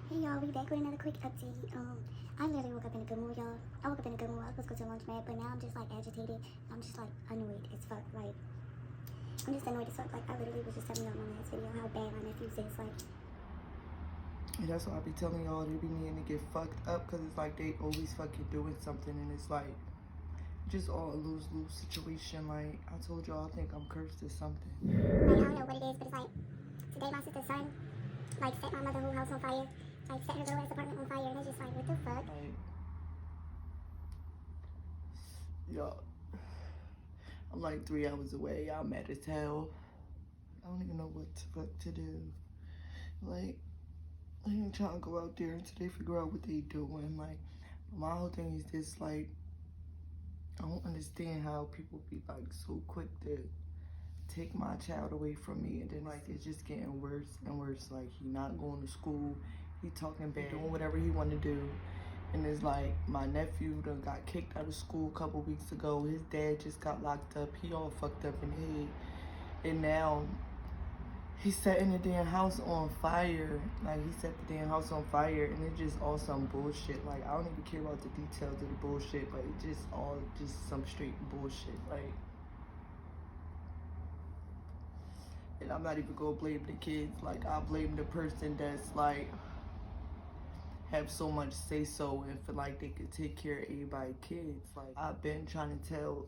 Hey y'all, we back with another quick update. I literally woke up in a good mood, y'all. I woke up in a good mood. I was supposed to go to a laundromat, but now I'm just like agitated. I'm just like annoyed as fuck. Like, I'm just annoyed as fuck. Like, I literally was just telling y'all in my last video how bad my nephews is. Like, and that's why I be telling y'all they be needing to get fucked up, because it's like they always fucking doing something, and it's like just all a lose-lose situation. Like I told y'all, I think I'm cursed or something. I don't know what it is, but it's like today my sister's son like set my mother's whole house on fire. Like set her little ass apartment on fire, and it's just like, what the fuck? Like, y'all, I'm like 3 hours away. I'm mad as hell. I don't even know what the fuck to do. Like, I ain't trying to go out there until they figure out what they doing. Like, my whole thing is this, like, I don't understand how people be like so quick to take my child away from me, and then like it's just getting worse and worse. Like, he not going to school, he talking bad, doing whatever he want to do. And it's like my nephew done got kicked out of school a couple weeks ago. His dad just got locked up. He all fucked up in the head, and now he's setting the damn house on fire. Like, he set the damn house on fire, and it's just all some bullshit. Like, I don't even care about the details of the bullshit, but it's just all just some straight bullshit. Like, and I'm not even gonna blame the kids. Like, I blame the person that's like have so much say so and feel like they could take care of everybody's kids. Like, I've been trying to tell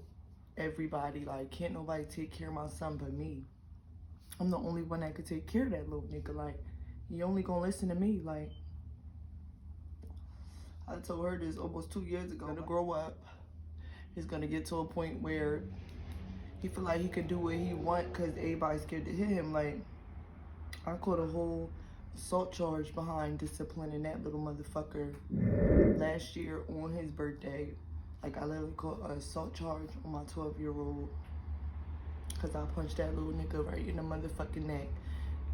everybody, like, can't nobody take care of my son but me. I'm the only one that could take care of that little nigga. Like, he only gonna listen to me. Like, I told her this almost 2 years ago. He's gonna grow up. He's gonna get to a point where he feel like he can do what he want because everybody's scared to hit him. Like, I caught a whole assault charge behind disciplining that little motherfucker last year on his birthday. Like, I literally caught an assault charge on my 12-year-old because I punched that little nigga right in the motherfucking neck.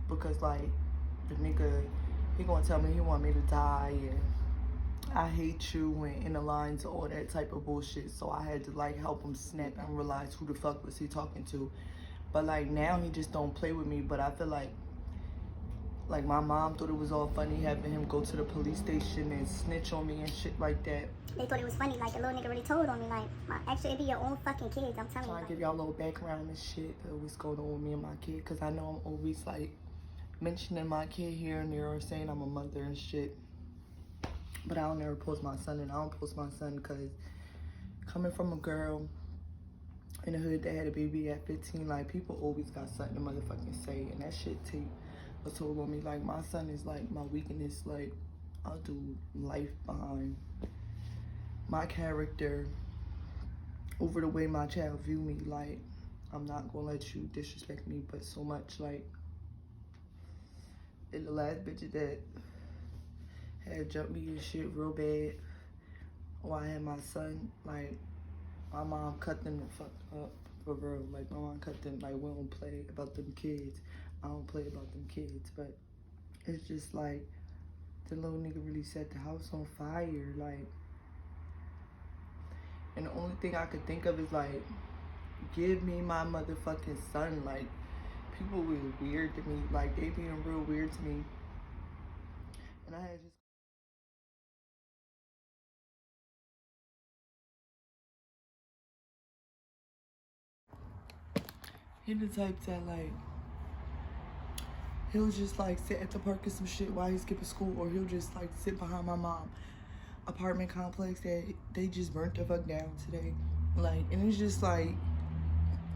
Because, like, the nigga, he gonna tell me he want me to die and I hate you and in the lines of all that type of bullshit. So I had to like help him snap and realize who the fuck was he talking to. But like now he just don't play with me. But I feel like my mom thought it was all funny having him go to the police station and snitch on me and shit like that. They thought it was funny. Like, the little nigga really told on me. Like, actually, it be your own fucking kids. I'm telling you. Trying to give y'all a little background and shit of what's going on with me and my kid, because I know I'm always like mentioning my kid here and there or saying I'm a mother and shit. But I don't ever post my son, and I don't post my son because coming from a girl in the hood that had a baby at 15, like, people always got something to motherfucking say, and that shit take a toll on me. Like, my son is like my weakness. Like, I'll do life behind my character over the way my child view me. Like, I'm not gonna let you disrespect me, but so much. Like, in the last bitch that had jumped me and shit real bad while I had my son, like, my mom cut them the fuck up for real. Like, my mom cut them. Like, we don't play about them kids. I don't play about them kids. But it's just like the little nigga really set the house on fire. Like, and the only thing I could think of is like, give me my motherfucking son. Like, people were weird to me. Like, they being real weird to me. And I had just he the type that like he'll just like sit at the park and some shit while he's skipping school, or he'll just like sit behind my mom apartment complex that they just burnt the fuck down today. Like, and it's just like,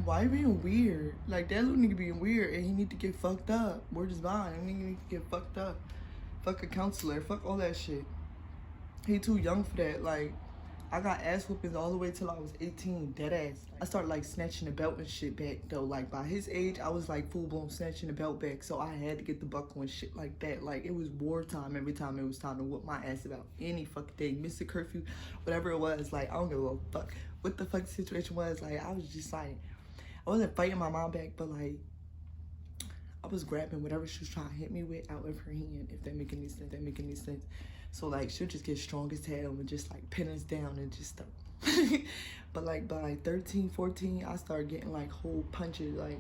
why you being weird? Like, that little nigga being weird and he need to get fucked up. Word is bond. That nigga need to get fucked up. Fuck a counselor. Fuck all that shit. He too young for that. Like, I got ass whoopings all the way till I was 18, dead ass. I started like snatching the belt and shit back though. Like, by his age, I was like full blown snatching the belt back. So I had to get the buckle and shit like that. Like, it was wartime every time it was time to whoop my ass about any fucking thing. Missed the curfew, whatever it was. Like, I don't give a fuck what the fuck the situation was. Like, I was just like, I wasn't fighting my mom back, but like, I was grabbing whatever she was trying to hit me with out of her hand, if that make any sense, that make any sense. So like, she'll just get strong as hell and just like pin us down and just stuff. But like, by like 13, 14, I started getting like whole punches. Like,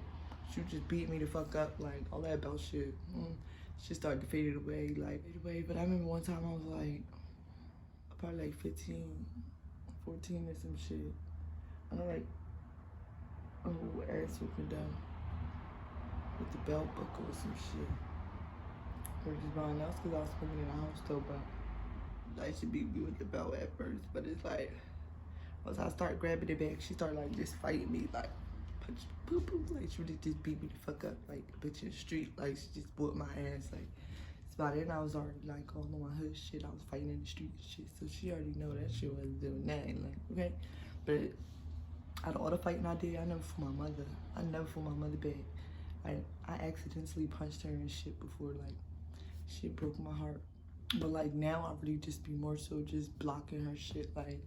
she would just beat me the fuck up, like all that belt shit. Shit started to fade away, but I remember one time I was like, probably like 15, 14 or some shit. I know, like, a whole ass whooping down with the belt buckle or some shit. Or just buying else because I was working in the house though, but like she beat me with the belt at first. But it's like, once I start grabbing it back, she started like just fighting me, like punch, boop, boop. Like she really just beat me the fuck up, like a bitch in the street. Like she just whooped my ass. Like it's about it. And I was already like all on my hood shit. I was fighting in the street and shit. So she already know that shit wasn't doing that. Like, okay. But out of all the fighting I did, I never fought my mother. I never fought my mother back. I accidentally punched her and shit before, like, shit broke my heart. But like now I really just be more so just blocking her shit. Like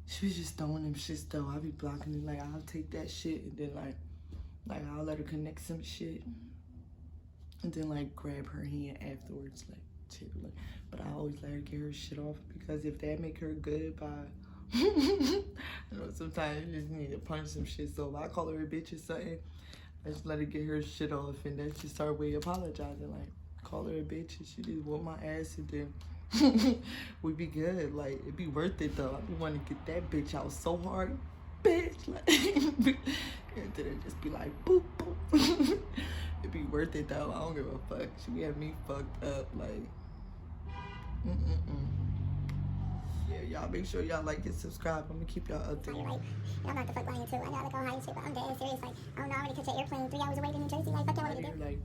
she was just throwing them shits though. I be blocking it. Like I'll take that shit and then like I'll let her connect some shit and then like grab her hand afterwards, like shit. Like, but I always let her get her shit off because if that make her good by you know, sometimes you just need to punch some shit. So if I call her a bitch or something, I just let her get her shit off and that's just our way of apologizing. Like call her a bitch and she just whoop my ass and then we be good. Like it be worth it though. I be wanting to get that bitch out so hard, bitch. Like and then it just be like boop boop. It be worth it though. I don't give a fuck. She be having me fucked up. Like yeah, y'all make sure y'all like and subscribe. I'm gonna keep y'all updated. Like, I'm not the fuck lying too. I know I look all high and shit, but I'm dead serious. Like, I don't know, I already catch an airplane 3 hours away to New Jersey. Like, fuck y'all want me to do? Like,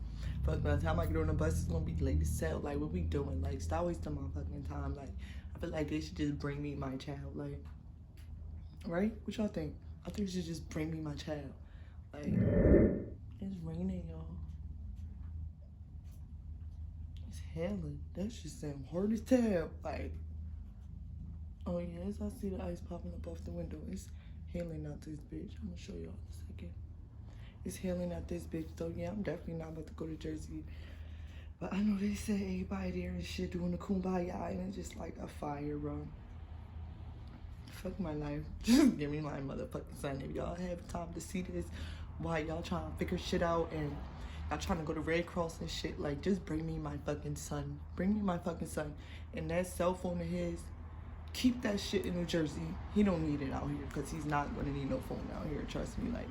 fuck, by the time I get on the bus, it's gonna be late as hell. Like, what we doing? Like, stop wasting my fucking time. Like, I feel like they should just bring me my child. Like, right? What y'all think? I think they should just bring me my child. Like, it's raining, y'all. It's hailing. That shit sound hard as hell. Like, oh yes, I see the ice popping up off the window. It's hailing out this bitch. I'm gonna show y'all in a second. It's hailing out this bitch. So yeah, I'm definitely not about to go to Jersey. But I know they say everybody there and shit doing the kumbaya and it's just like a fire, bro. Fuck my life. Just give me my motherfucking son. If y'all have time to see this while y'all trying to figure shit out and y'all trying to go to Red Cross and shit, like just bring me my fucking son. Bring me my fucking son. And that cell phone of his, keep that shit in New Jersey. He don't need it out here because he's not gonna need no phone out here. Trust me, like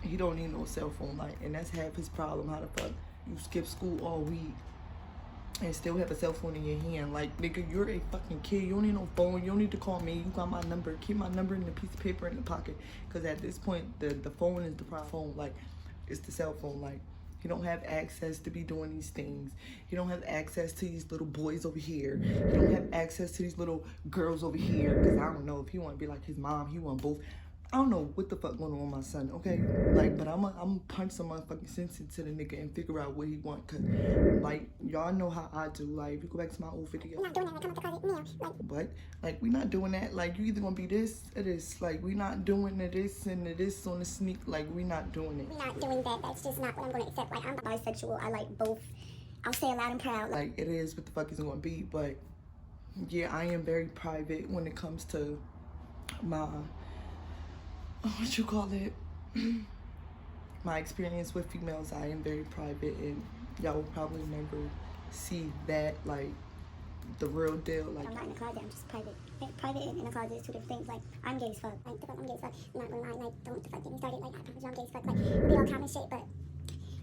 he don't need no cell phone. Like, and that's half his problem. How the fuck you skip school all week and still have a cell phone in your hand? Like, nigga, you're a fucking kid. You don't need no phone. You don't need to call me. You got my number. Keep my number in a piece of paper in the pocket. Because at this point, the phone is the phone. Like, it's the cell phone. Like, he don't have access to be doing these things. He don't have access to these little boys over here. He don't have access to these little girls over here. Because I don't know if he want to be like his mom. He want both. I don't know what the fuck going on with my son, okay? Like, but I'm punch some motherfucking sense into the nigga and figure out what he want. Cause, like, y'all know how I do. Like, if you go back to my old video. We're not doing that. Like, come up to closet now. Like, what? Like, we not doing that. Like, you either gonna be this or this. Like, we not doing the this and the this on the sneak. Like, we not doing it. we're not doing that. That's just not what I'm going to accept. Like, I'm bisexual. I like both. I'll say it loud and proud. Like, it is what the fuck is it gonna be. But, yeah, I am very private when it comes to my... what you call it, my experience with females. I am very private and y'all will probably never see that, like the real deal. Like, I'm not in the closet, I'm just private. Private and in the closet is two different things. Like, I'm gay as fuck. Like, the fuck, I'm gay as fuck. I'm not gonna lie, like, don't the fuck get me started. Like, I promise you I'm gay as fuck. Like, be all calm and shit, but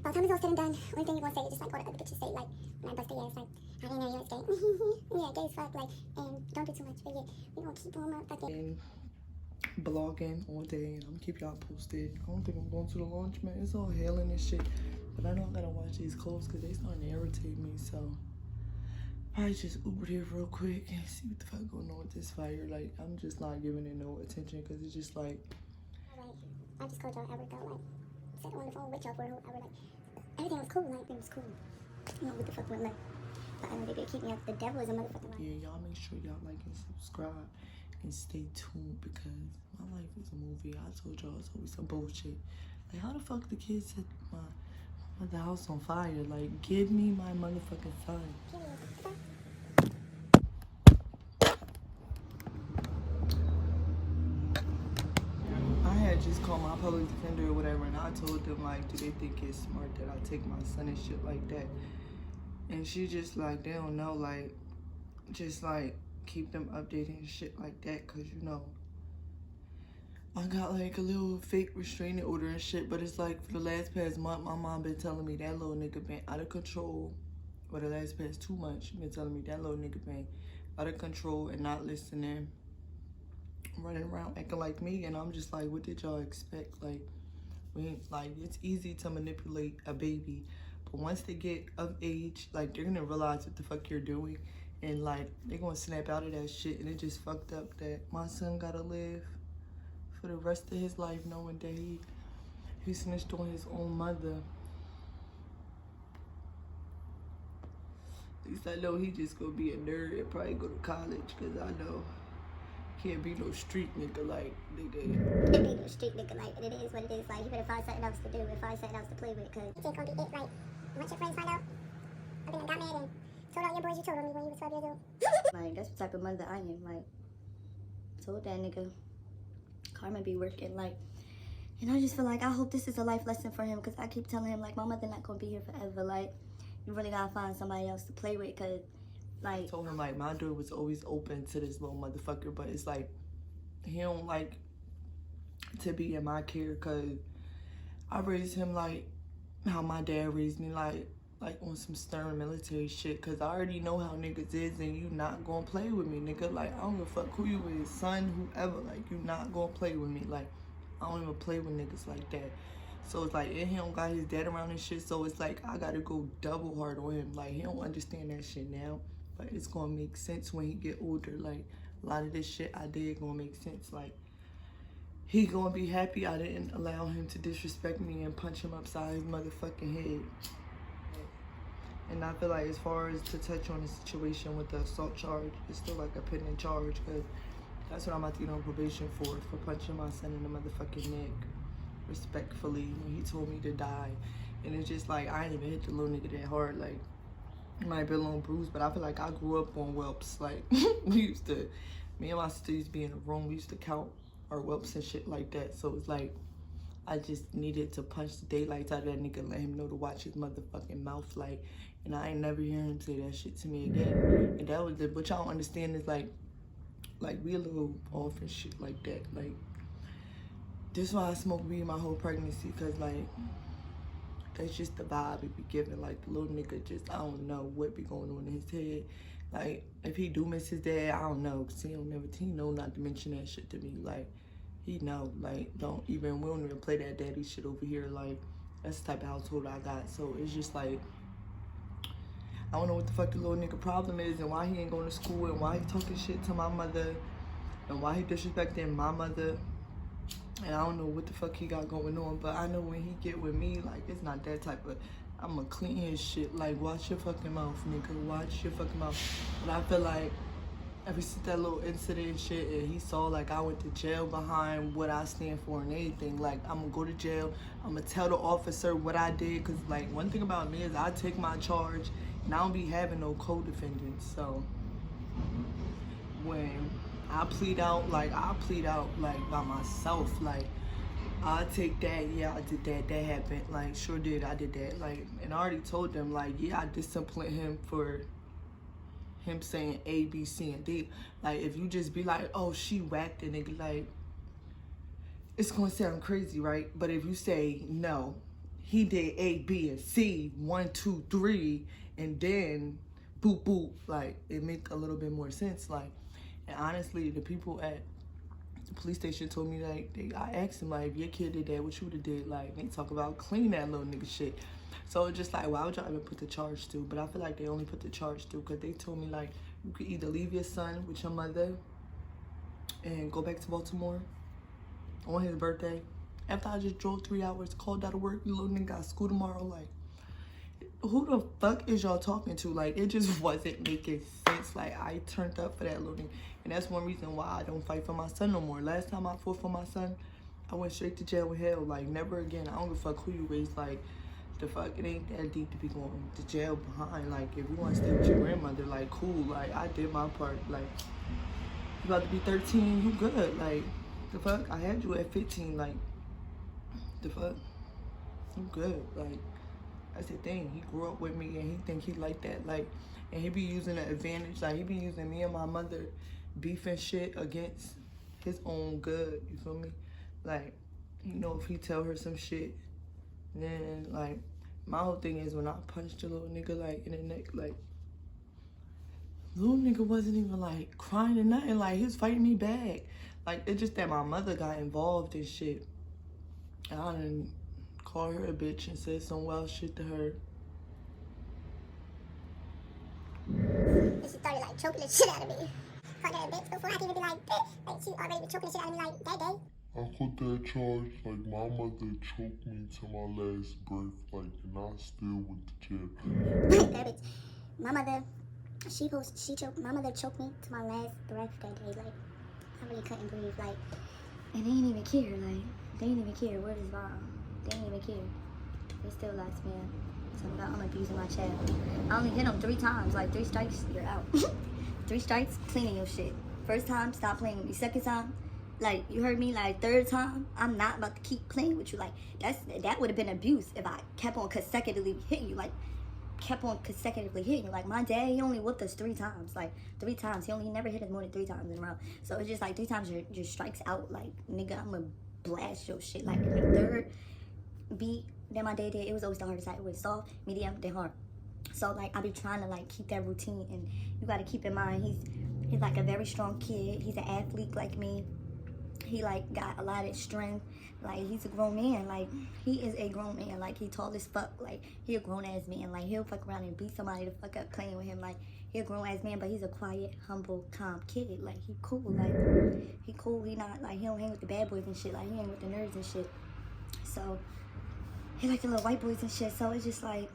by the time it's all said and done, only thing you're gonna say is just like what other bitches say. Like, when I bust their ass, like, I didn't know you was gay. Yeah, gay as fuck. Like, and don't do too much, but yeah, we gonna keep on motherfucking blogging all day and I'm gonna keep y'all posted. I don't think I'm going to the launch, man. It's all hailing and shit, but I know I gotta watch these clothes because they starting to irritate me. So probably just Uber here real quick and see what the fuck going on with this fire. Like, I'm just not giving it no attention because it's just like, I just called y'all ever though, like, sat on the phone with y'all for a whole hour, like, everything was cool, like, it was cool. I don't know what the fuck went like, but I know they did keep me up. The devil is a motherfucking lie. yeah, y'all make sure y'all like and subscribe and stay tuned because my life is a movie. I told y'all it's always some bullshit. Like, how the fuck the kids set the house on fire? Like, give me my motherfucking son. I had just called my public defender or whatever and I told them, like, do they think it's smart that I take my son and shit like that? And she just like, they don't know, like, just like keep them updated and shit like that, cause you know I got like a little fake restraining order and shit, but it's like for the last past month my mom been telling me that little nigga been out of control. For the last past 2 months she been telling me that little nigga been out of control and not listening, running around acting like me. And I'm just like, what did y'all expect? Like, like, it's easy to manipulate a baby, but once they get of age, like, they're gonna realize what the fuck you're doing, and like they're gonna snap out of that shit. And it just fucked up that my son gotta live for the rest of his life knowing that he snitched on his own mother. At least I know he just gonna be a nerd and probably go to college, cause I know can't be no street nigga like nigga. Can't be no street nigga like, it is what it is. Like, you better find something else to do and find something else to play with, cause it's just gonna be it. Like, once your friends find out, I think I got mad and told all your boys you told on me when you was 12 years old. Like, that's the type of mother I am. Like, told that nigga karma be working. Like, and I just feel like I hope this is a life lesson for him, because I keep telling him, like, my mother not gonna be here forever. Like, you really gotta find somebody else to play with, because like, I told him like my door was always open to this little motherfucker, but it's like he don't like to be in my care, cause I raised him like how my dad raised me, like on some stern military shit, cause I already know how niggas is, and you not gonna play with me, nigga. Like, I don't give a fuck who you is, son, whoever, like, you not gonna play with me. Like, I don't even play with niggas like that. So it's like, and he don't got his dad around and shit, so it's like I gotta go double hard on him. Like, he don't understand that shit now, but it's gonna make sense when he get older. Like, a lot of this shit I did gonna make sense. Like, he gonna be happy I didn't allow him to disrespect me and punch him upside his motherfucking head. And I feel like, as far as to touch on the situation with the assault charge, it's still like a pending charge, because that's what I'm about to get on probation for punching my son in the motherfucking neck, respectfully, when he told me to die. And it's just like, I ain't even hit the little nigga that hard. Like, it might be a little bruise, but I feel like I grew up on whelps. Like, me and my sister used to be in a room, we used to count our whelps and shit like that. So it's like, I just needed to punch the daylights out of that nigga and let him know to watch his motherfucking mouth. Like, and I ain't never hear him say that shit to me again. And that was the, what y'all don't understand is like we a little off and shit like that. Like, this is why I smoke weed my whole pregnancy, cause like, that's just the vibe it be giving. Like, the little nigga just, I don't know what be going on in his head. Like, if he do miss his dad, I don't know, cause he know not to mention that shit to me. Like, he know, like, we don't even play that daddy shit over here. Like, that's the type of household I got. So it's just like, I don't know what the fuck the little nigga problem is, and why he ain't going to school, and why he talking shit to my mother, and why he disrespecting my mother. And I don't know what the fuck he got going on, but I know when he get with me, like, it's not that type of, I'ma clean his shit. Like, watch your fucking mouth, nigga, watch your fucking mouth. But I feel like, ever since that little incident and shit, and he saw like I went to jail behind what I stand for and anything, like, I'm gonna go to jail, I'm gonna tell the officer what I did, cause like, one thing about me is I take my charge, and I don't be having no co-defendants. So when I plead out like by myself, like, I take that, yeah, I did that, that happened, like, sure did, I did that, like, and I already told them, like, yeah, I disciplined him for him saying A, B, C, and D. Like, if you just be like, oh, she whacked a nigga, like, it's gonna sound crazy, right? But if you say, no, he did A, B, and C, 1, 2, 3, and then boop, boop, like, it make a little bit more sense. Like, and honestly, the people at the police station told me, like, I asked him, like, if your kid did that, what you would've did? Like, they talk about clean that little nigga shit. So it's just like, why would y'all even put the charge through? But I feel like they only put the charge through because they told me, like, you could either leave your son with your mother and go back to Baltimore on his birthday. After I just drove 3 hours, called out of work, you little nigga got school tomorrow. Like, who the fuck is y'all talking to? Like, it just wasn't making sense. Like, I turned up for that little nigga. And that's one reason why I don't fight for my son no more. Last time I fought for my son, I went straight to jail with hell. Like, never again. I don't give a fuck who you raised. Like, the fuck, it ain't that deep to be going to jail behind. Like, if you want to stay with your grandmother, like, cool. Like, I did my part. Like, you about to be 13, you good. Like, the fuck, I had you at 15. Like, the fuck, you good. Like, That's the thing. He grew up with me and he think he like that. Like, and he be using the advantage. Like, he be using me and my mother beefing shit against his own good. You feel me? Like, you know, if he tell her some shit, then, like, my whole thing is when I punched a little nigga, like, in the neck, like, little nigga wasn't even, like, crying or nothing. Like, he was fighting me back. Like, it's just that my mother got involved in shit. And I done called her a bitch and said some wild shit to her. And she started like choking the shit out of me. Called her a bitch before I could even be like, like she already been choking the shit out of me like that day. I put that charge, like my mother choked me to my last breath, like, and I still went to jail. That bitch. My mother, my mother choked me to my last breath that day. Like, I really couldn't breathe. Like, And they ain't even care, like, they ain't even care. Word is wrong. They ain't even care. They still like, man, something about I'm abusing my child. I only hit them 3 times, like 3 strikes, you're out. 3 strikes, cleaning your shit. First time, stop playing with me. Second time, like, you heard me, like, third time, I'm not about to keep playing with you. Like, that would have been abuse if I kept on consecutively hitting you. Like, kept on consecutively hitting you. Like, my dad, he only whooped us 3 times. Like, 3 times. He never hit us more than 3 times in a row. So it's just like 3 times your strikes out. Like, nigga, I'm gonna blast your shit. Like, the third beat that my dad did, it was always the hardest side. It was soft, medium, then hard. So, like, I be trying to, like, keep that routine. And you gotta keep in mind, he's like a very strong kid. He's an athlete like me. He, like, got a lot of strength. Like, he's a grown man. Like, he is a grown man. Like, he tall as fuck. Like, he a grown-ass man. Like, he'll fuck around and beat somebody to fuck up playing with him. Like, he a grown-ass man, but he's a quiet, humble, calm kid. Like, he cool. Like, he cool. He not, like, he don't hang with the bad boys and shit. Like, he hang with the nerds and shit. So, he like the little white boys and shit. So, it's just, like,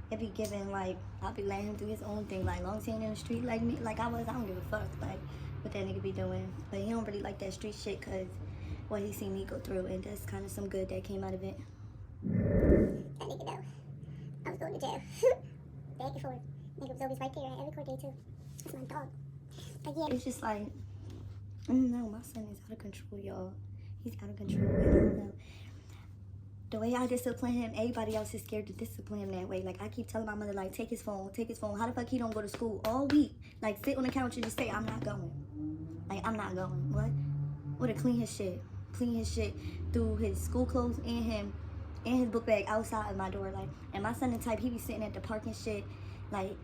it be giving, like, I'll be letting him do his own thing. Like, long as he ain't in the street like me, like I was, I don't give a fuck. Like, what that nigga be doing. But he don't really like that street shit because what he seen me go through, and that's kind of some good that came out of it. that nigga know. I was going to jail. Back and forth. Nigga was always right there at every court day too. That's my dog. But yeah. It's just like, I don't know, my son is out of control, y'all. He's out of control, and I don't know. The way I discipline him, everybody else is scared to discipline him that way. Like, I keep telling my mother, like, take his phone, take his phone. How the fuck he don't go to school all week? Like, sit on the couch and just say, I'm not going. Like, I'm not going. What? Or to clean his shit. Clean his shit through his school clothes and him and his book bag outside of my door. Like, and my son the type, he be sitting at the park and shit. Like,